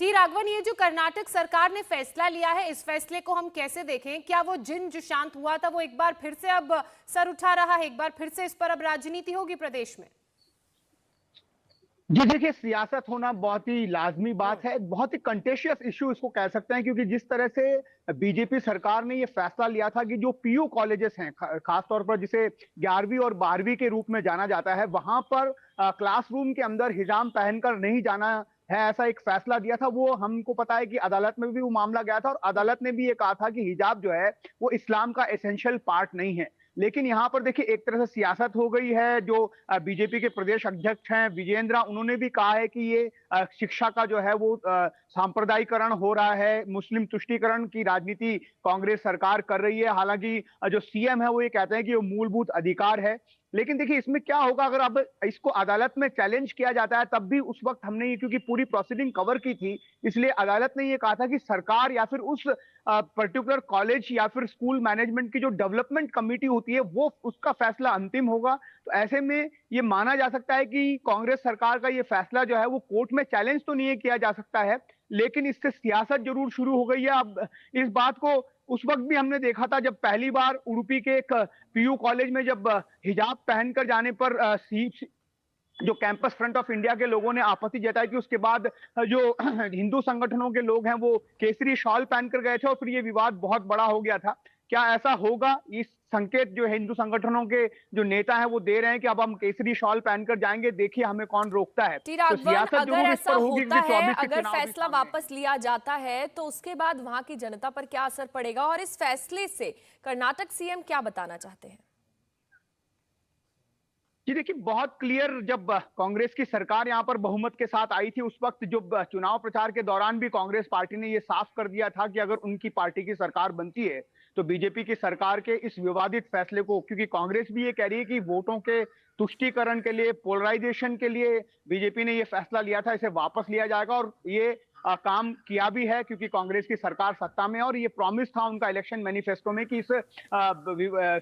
T Raghavan, ये जो कर्नाटक सरकार ने फैसला लिया है, इस फैसले को हम कैसे देखें? क्या वो जिन जो शांत हुआ था वो एक बार फिर से अब सर उठा रहा है? एक बार फिर से इस पर अब राजनीति होगी प्रदेश में? जी देखिए, सियासत होना बहुत ही लाज़मी बात है, बहुत ही कंटेशियस इश्यू इसको कह सकते हैं, क्योंकि जिस तरह से बीजेपी सरकार ने ये फैसला लिया था कि जो पीयू कॉलेजेस हैं, खास तौर पर जिसे 11वीं और 12वीं के रूप में जाना जाता है, वहां पर क्लासरूम के अंदर हिजाब पहनकर नहीं जाना है, ऐसा एक फैसला दिया था। वो हमको पता है कि अदालत में भी वो मामला गया था और अदालत ने भी ये कहा था कि हिजाब जो है वो इस्लाम का एसेंशियल पार्ट नहीं है। लेकिन यहाँ पर देखिए, एक तरह से सियासत हो गई है। जो बीजेपी के प्रदेश अध्यक्ष हैं विजेंद्र, उन्होंने भी कहा है कि ये शिक्षा का जो है वो सांप्रदायिकरण हो रहा है, मुस्लिम तुष्टीकरण की राजनीति कांग्रेस सरकार कर रही है। हालांकि जो सीएम है वो ये कहते हैं कि वो मूलभूत अधिकार है। लेकिन देखिए, इसमें क्या होगा अगर अब इसको अदालत में चैलेंज किया जाता है? तब भी उस वक्त हमने ये, क्योंकि पूरी प्रोसीडिंग कवर की थी, इसलिए अदालत ने ये कहा था कि सरकार या फिर उस पर्टिकुलर कॉलेज या फिर स्कूल मैनेजमेंट की जो डेवलपमेंट कमेटी होती है वो उसका फैसला अंतिम होगा। तो ऐसे में ये माना जा सकता है कि कांग्रेस सरकार का ये फैसला जो है वो कोर्ट में चैलेंज तो नहीं किया जा सकता है, लेकिन इससे सियासत जरूर शुरू हो गई है। अब इस बात को उस वक्त भी हमने देखा था जब पहली बार उडुपी के एक पीयू कॉलेज में जब हिजाब पहनकर जाने पर जो कैंपस फ्रंट ऑफ इंडिया के लोगों ने आपत्ति जताई कि उसके बाद जो हिंदू संगठनों के लोग हैं वो केसरी शॉल पहनकर गए थे और फिर ये विवाद बहुत बड़ा हो गया था। क्या ऐसा होगा? इस संकेत जो हिंदू संगठनों के जो नेता हैं वो दे रहे हैं कि अब हम केसरी शॉल पहनकर जाएंगे, देखिए हमें कौन रोकता है। टी तो राघवन, सियासत अगर जरूर इस ऐसा पर होगी, होता क्योंकि है, 24 के अगर चुनाव भी फैसला सामने हैं। वापस लिया जाता है तो उसके बाद वहां की जनता पर क्या असर पड़ेगा और इस फैसले से कर्नाटक सीएम क्या बताना चाहते हैं? जी देखिए, बहुत क्लियर, जब कांग्रेस की सरकार यहाँ पर बहुमत के साथ आई थी उस वक्त जो चुनाव प्रचार के दौरान भी कांग्रेस पार्टी ने ये साफ कर दिया था कि अगर उनकी पार्टी की सरकार बनती है तो बीजेपी की सरकार के इस विवादित फैसले को, क्योंकि कांग्रेस भी ये कह रही है कि वोटों के तुष्टीकरण के लिए, पोलराइजेशन के लिए बीजेपी ने ये फैसला लिया था, इसे वापस लिया जाएगा। और ये काम किया भी है, क्योंकि कांग्रेस की सरकार सत्ता में है और ये प्रॉमिस था उनका इलेक्शन मैनिफेस्टो में कि इस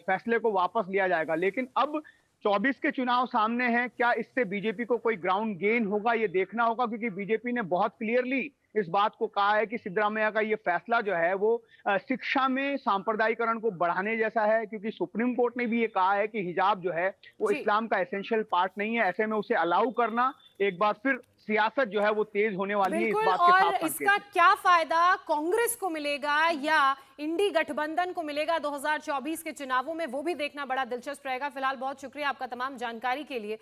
फैसले को वापस लिया जाएगा। लेकिन अब 24 के चुनाव सामने हैं, क्या इससे बीजेपी को कोई ग्राउंड गेन होगा ये देखना होगा, क्योंकि बीजेपी ने बहुत क्लियरली इस बात को कहा है कि सिद्धरामैया का ये फैसला जो है वो शिक्षा में सांप्रदायिकरण को बढ़ाने जैसा है, क्योंकि सुप्रीम कोर्ट ने भी ये कहा है कि हिजाब जो है वो इस्लाम का एसेंशियल पार्ट नहीं है। ऐसे में उसे अलाउ करना, एक बार फिर सियासत जो है वो तेज होने वाली है, इस बिल्कुल। बात के और साफ संकेत इसका है। क्या फायदा कांग्रेस को मिलेगा या इंडी गठबंधन को मिलेगा 2024 के चुनावों में, वो भी देखना बड़ा दिलचस्प रहेगा। फिलहाल बहुत शुक्रिया आपका तमाम जानकारी के लिए।